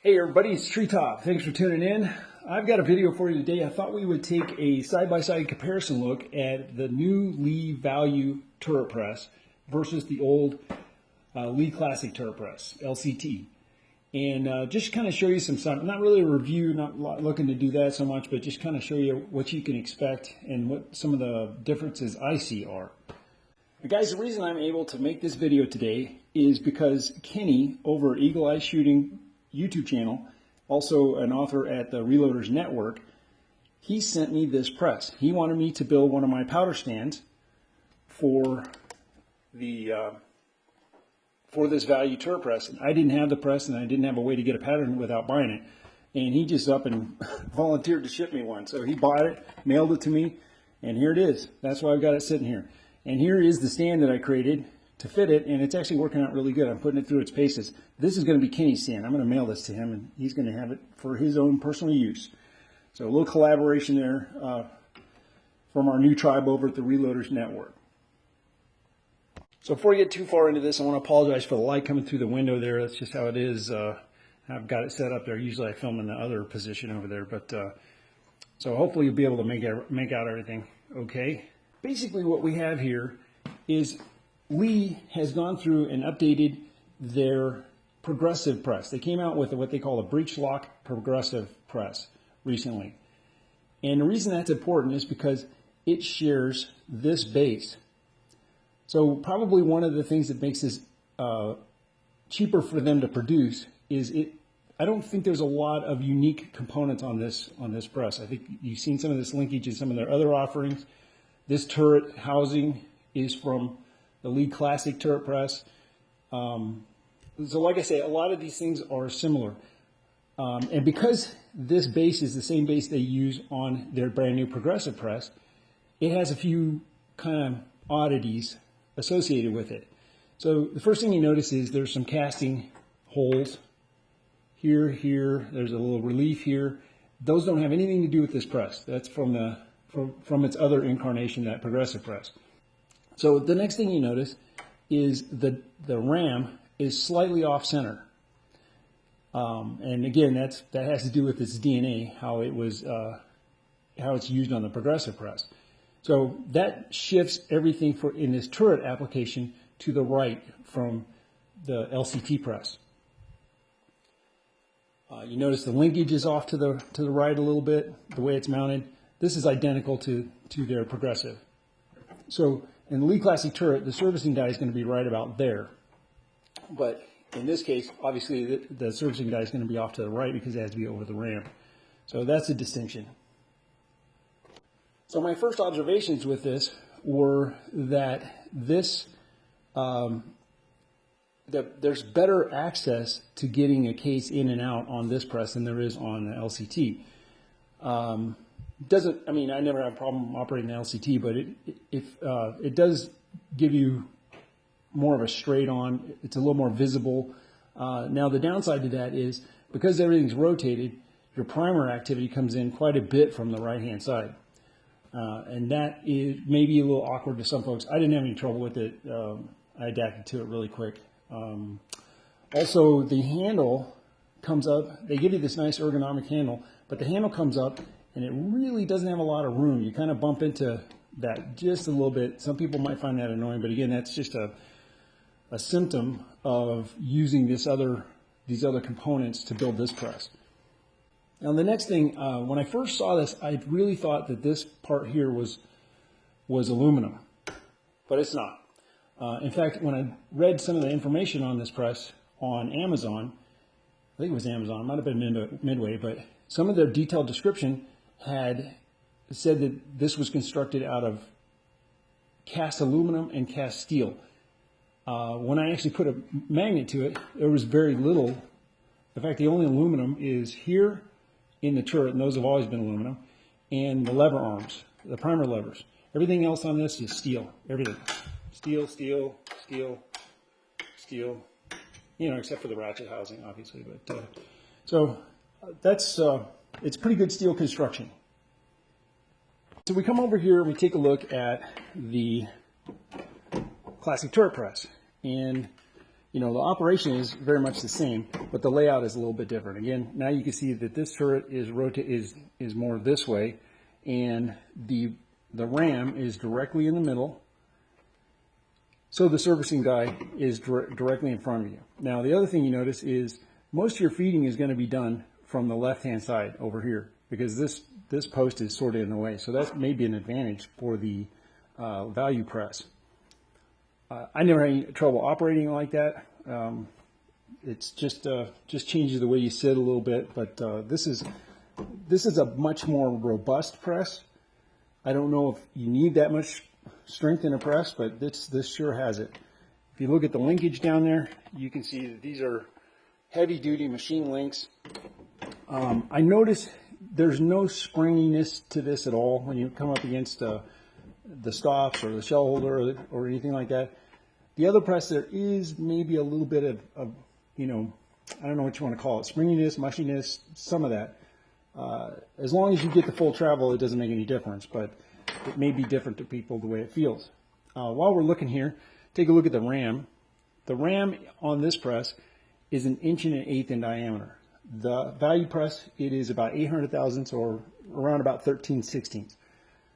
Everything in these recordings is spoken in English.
Hey everybody, it's Treetop. Thanks for tuning in. I've got a video for you today. I thought we would take a side-by-side comparison look at the new Lee Value turret press versus the old Lee Classic turret press, LCT. And just kind of show you some stuff, not really a review, not looking to do that so much, but just kind of show you what you can expect and what some of the differences I see are. But guys, the reason I'm able to make this video today is because Kenny over at Eagle Eye Shooting YouTube channel, also an author at the Reloaders Network, he sent me this press. He wanted me to build one of my powder stands for the for this Value turret press. And I didn't have the press, and I didn't have a way to get a pattern without buying it. And he just up and volunteered to ship me one. So he bought it, mailed it to me, and here it is. That's why I've got it sitting here. And here is the stand that I created to fit it, and it's actually working out really good. I'm putting it through its paces. This is going to be Kenny's stand. I'm going to mail this to him, and he's going to have it for his own personal use. So a little collaboration there from our new tribe over at the Reloaders Network. So before we get too far into this, I want to apologize for the light coming through the window there. That's just how it is. I've got it set up there. Usually I film in the other position over there, but so hopefully you'll be able to make out everything okay. Basically what we have here is Lee has gone through and updated their progressive press. They came out with what they call a breech lock progressive press recently. And the reason that's important is because it shares this base. So probably one of the things that makes this cheaper for them to produce is I don't think there's a lot of unique components on this press. I think you've seen some of this linkage in some of their other offerings. This turret housing is from the Lee Classic turret press. So like I say, a lot of these things are similar. And because this base is the same base they use on their brand new progressive press, it has a few kind of oddities associated with it. So the first thing you notice is there's some casting holes here, there's a little relief here. Those don't have anything to do with this press. That's from its other incarnation, that progressive press. So the next thing you notice is the ram is slightly off center. And again, that has to do with its DNA, how it's used on the progressive press. So that shifts everything in this turret application to the right from the LCT press. You notice the linkage is off to the right a little bit, the way it's mounted. This is identical to their progressive. So in the Lee Classic turret, the servicing die is going to be right about there. But in this case, obviously, the servicing die is going to be off to the right because it has to be over the ram. So that's a distinction. So my first observations with this were that there's better access to getting a case in and out on this press than there is on the LCT. I never have a problem operating the LCT, but it does give you more of a straight on. It's a little more visible. Now the downside to that is because everything's rotated, your primer activity comes in quite a bit from the right hand side. And that is maybe a little awkward to some folks. I didn't have any trouble with it. I adapted to it really quick. Also, the handle comes up. They give you this nice ergonomic handle, but the handle comes up and it really doesn't have a lot of room. You kind of bump into that just a little bit. Some people might find that annoying, but again, that's just a symptom of using these other components to build this press. Now the next thing, when I first saw this, I really thought that this part here was aluminum, but it's not. In fact, when I read some of the information on this press on Amazon, I think it was Amazon, it might have been Midway, but some of their detailed description had said that this was constructed out of cast aluminum and cast steel. When I actually put a magnet to it, there was very little. In fact, the only aluminum is here in the turret, and those have always been aluminum, and the lever arms, the primer levers. Everything else on this is steel, everything. Steel, steel, steel, steel, except for the ratchet housing, obviously. But so that's, it's pretty good steel construction. So we come over here and we take a look at the Classic turret press. And You know, the operation is very much the same, but the layout is a little bit different. Again, now you can see that this turret is more this way, and the ram is directly in the middle. So the servicing guy is directly in front of you. Now, the other thing you notice is most of your feeding is going to be done from the left-hand side over here, because this post is sort of in the way. So that may be an advantage for the value press. I never had any trouble operating like that. It's just changes the way you sit a little bit, but this is a much more robust press. I don't know if you need that much strength in a press, but this sure has it. If you look at the linkage down there, you can see that these are heavy-duty machine links. I notice there's no springiness to this at all when you come up against the stops or the shell holder or anything like that. The other press, there is maybe a little bit of, you know, I don't know what you want to call it, springiness, mushiness, some of that. As long as you get the full travel, it doesn't make any difference, but it may be different to people the way it feels. While we're looking here, take a look at the ram. The ram on this press is 1 1/8 inch in diameter. The value press, it is about 800 thousandths or around about 13/16.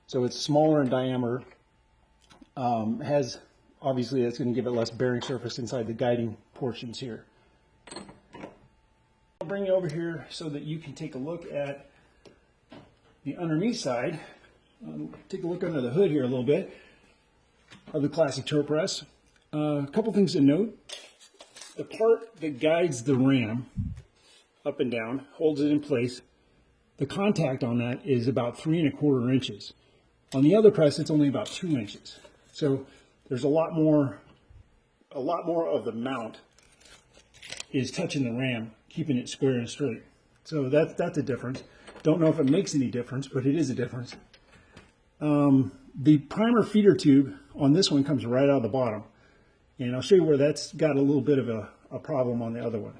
So it's smaller in diameter. Obviously that's going to give it less bearing surface inside the guiding portions here. I'll bring you over here so that you can take a look at the underneath side. Take a look under the hood here a little bit of the classic turret press. A couple things to note. The part that guides the ram up and down, holds it in place, the contact on that is about 3 1/4 inches. On the other press, it's only about 2 inches. So there's a lot more of the mount is touching the ram, keeping it square and straight. So that's a difference. Don't know if it makes any difference, but it is a difference. The primer feeder tube on this one comes right out of the bottom. And I'll show you where that's got a little bit of a problem on the other one.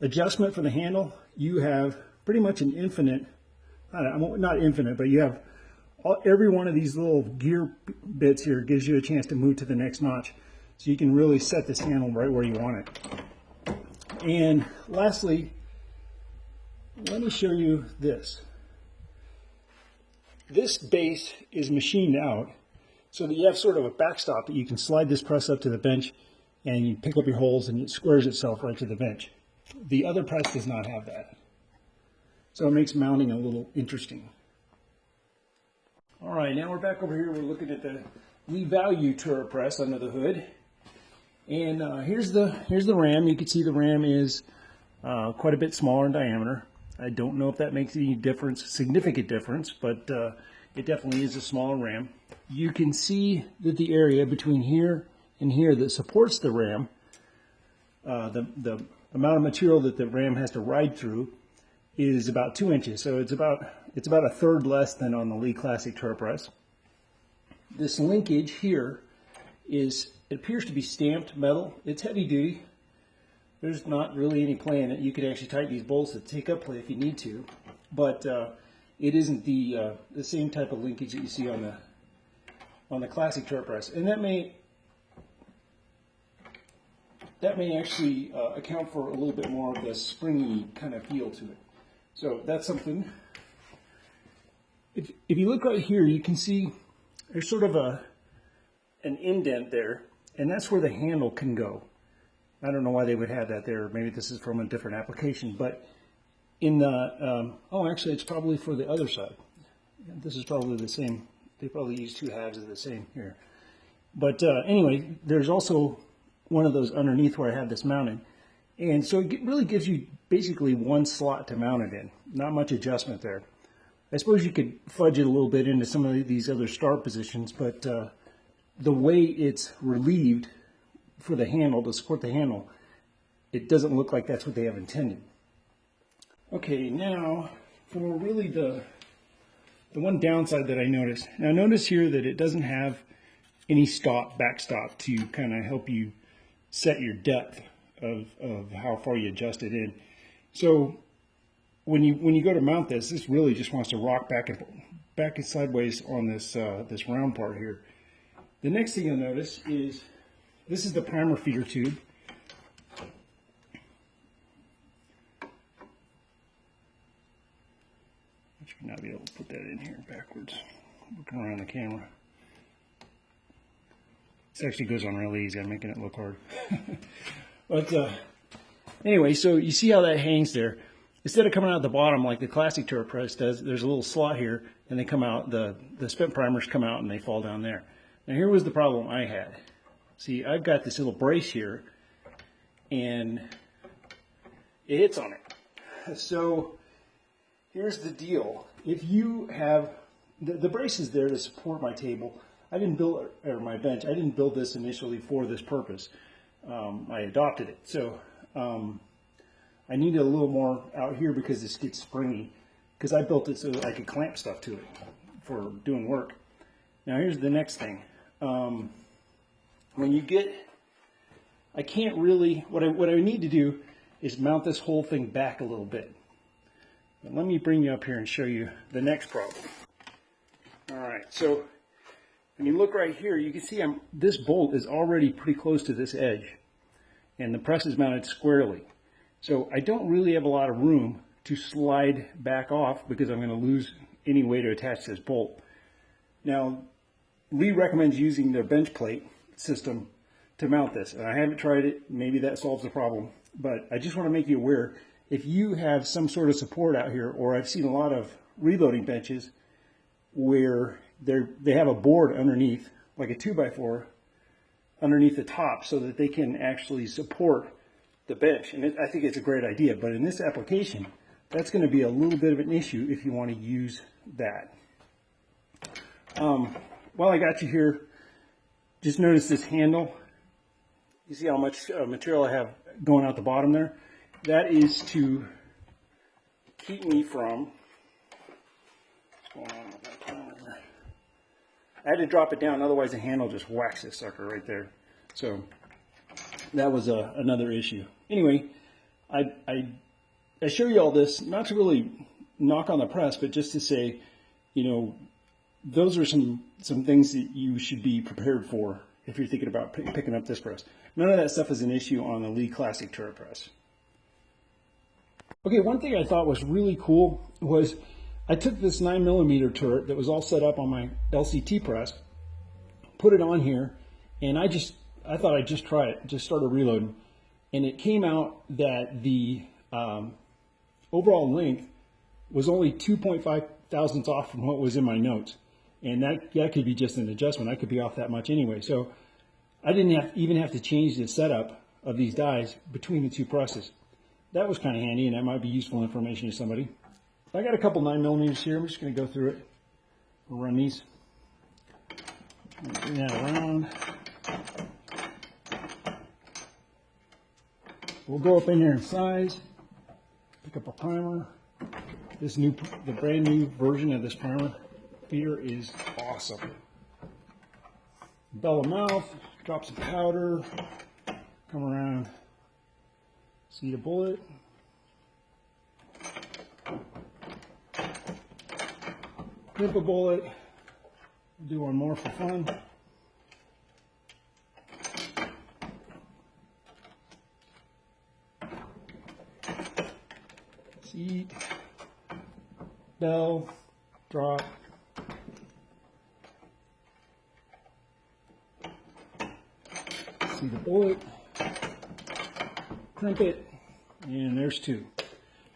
Adjustment for the handle, you have pretty much an infinite, not infinite, but you have every one of these little gear bits here gives you a chance to move to the next notch. So you can really set this handle right where you want it. And lastly, let me show you this. This base is machined out so that you have sort of a backstop that you can slide this press up to the bench and you pick up your holes and it squares itself right to the bench. The other press does not have that. So it makes mounting a little interesting. All right, now we're back over here. We're looking at the Lee Value turret press under the hood. And here's the ram. You can see the ram is quite a bit smaller in diameter. I don't know if that makes any difference, significant difference, but it definitely is a smaller ram. You can see that the area between here and here that supports the ram, the amount of material that the ram has to ride through is about 2 inches. So it's about a third less than on the Lee Classic turret press. This linkage here it appears to be stamped metal. It's heavy duty. There's not really any play in it. You could actually tighten these bolts to take up play if you need to, but it isn't the same type of linkage that you see on the classic turret press, and that may actually account for a little bit more of the springy kind of feel to it. So that's something. If you look right here, you can see there's sort of an indent there, and that's where the handle can go. I don't know why they would have that there. Maybe this is from a different application, but in the, oh, actually it's probably for the other side. This is probably the same. They probably use 2 halves of the same here. But anyway, there's also one of those underneath where I have this mounted. And so it really gives you basically one slot to mount it in. Not much adjustment there. I suppose you could fudge it a little bit into some of these other start positions, but the way it's relieved for the handle, to support the handle, it doesn't look like that's what they have intended. Okay, now for really the one downside that I noticed. Now notice here that it doesn't have any backstop to kind of help you set your depth of how far you adjust it in. So when you go to mount this really just wants to rock back and sideways on this round part here. The next thing you'll notice is this is the primer feeder tube. I should not be able to put that in here backwards, looking around the camera. This actually goes on real easy. I'm making it look hard. But anyway, so you see how that hangs there. Instead of coming out the bottom like the classic turret press does, there's a little slot here, and they come out, the spent primers come out and they fall down there. Now here was the problem I had. See, I've got this little brace here, and it hits on it. So here's the deal. If you have, the brace is there to support my table. I didn't build, or my bench, I didn't build this initially for this purpose. I adopted it. So I needed a little more out here because this gets springy, because I built it so I could clamp stuff to it for doing work. Now here's the next thing. When you get, I can't really, what I need to do is mount this whole thing back a little bit. But let me bring you up here and show you the next problem. All right, so when you look right here, you can see this bolt is already pretty close to this edge, and the press is mounted squarely. So I don't really have a lot of room to slide back off because I'm going to lose any way to attach this bolt. Now, Lee recommends using their bench plate system to mount this, and I haven't tried it. Maybe that solves the problem, but I just want to make you aware, if you have some sort of support out here, or I've seen a lot of reloading benches where they have a board underneath, like a 2x4 underneath the top, so that they can actually support the bench. And I think it's a great idea, but in this application, that's going to be a little bit of an issue if you want to use that. While I got you here, just notice this handle. You see how much material I have going out the bottom there? That is to keep me from, what's going on with that camera? I had to drop it down, otherwise the handle just whacks this sucker right there. So that was another issue. Anyway, I show you all this, not to really knock on the press, but just to say, you know, those are some things that you should be prepared for if you're thinking about picking up this press. None of that stuff is an issue on the Lee Classic turret press. Okay, one thing I thought was really cool was I took this 9mm turret that was all set up on my LCT press, put it on here, and I thought I'd just try it, just started reloading, and it came out that the overall length was only 2.5 thousandths off from what was in my notes. And that could be just an adjustment. I could be off that much anyway. So I didn't even have to change the setup of these dies between the two presses. That was kind of handy, and that might be useful information to somebody. I got a couple 9mm here. I'm just going to go through it. We'll run these. Bring that around. We'll go up in here in size. Pick up a primer. The brand new version of this primer feeder is awesome. Bell of mouth, drop some powder, come around, seat a bullet, clip a bullet, do one more for fun. Seat, bell, drop. See the bullet, crimp it, and there's two.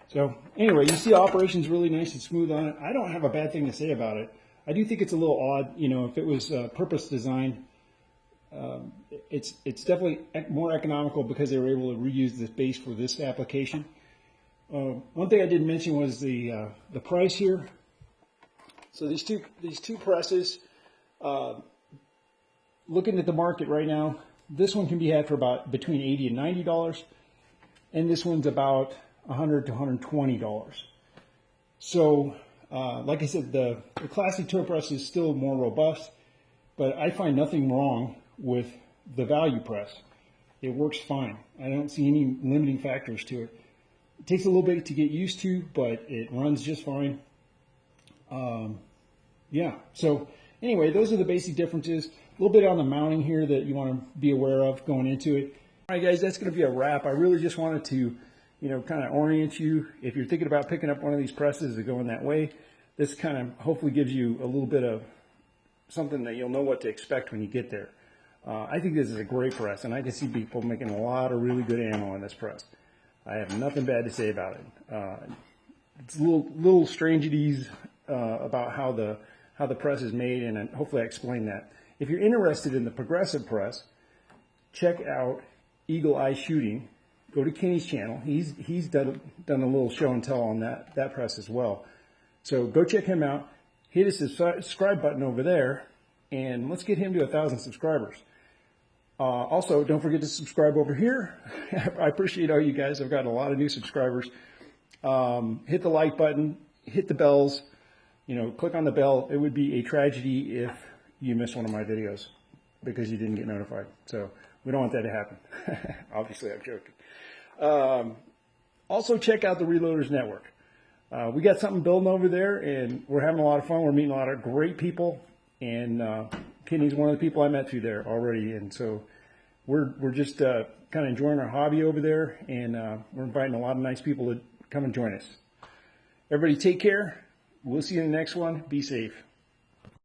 So anyway, you see the operation's really nice and smooth on it. I don't have a bad thing to say about it. I do think it's a little odd, you know, if it was purpose designed, it's definitely more economical because they were able to reuse this base for this application. One thing I didn't mention was the price here. So these two presses, looking at the market right now, this one can be had for about between $80 and $90, and this one's about $100 to $120. So, like I said, the classic turret press is still more robust, but I find nothing wrong with the value press. It works fine. I don't see any limiting factors to it. It takes a little bit to get used to, but it runs just fine. Yeah, so anyway, those are the basic differences. A little bit on the mounting here that you want to be aware of going into it. All right, guys, that's going to be a wrap. I really just wanted to, you know, kind of orient you. If you're thinking about picking up one of these presses or going that way, this kind of hopefully gives you a little bit of something that you'll know what to expect when you get there. I think this is a great press, and I can see people making a lot of really good ammo on this press. I have nothing bad to say about it. It's little strangeties about how the press is made, and hopefully I explained that. If you're interested in the progressive press, check out Eagle Eye Shooting. Go to Kenny's channel. He's done a little show and tell on that press as well. So go check him out. Hit his subscribe button over there, and let's get him to 1,000 subscribers. Also, don't forget to subscribe over here. I appreciate all you guys. I've gotten a lot of new subscribers. Hit the like button, hit the bells, click on the bell. It would be a tragedy if you missed one of my videos because you didn't get notified. So we don't want that to happen. Obviously, I'm joking. Also, check out the Reloaders Network. We got something building over there, and we're having a lot of fun. We're meeting a lot of great people, and Kenny's one of the people I met through there already, and so we're just kind of enjoying our hobby over there, and we're inviting a lot of nice people to come and join us. Everybody take care. We'll see you in the next one. Be safe.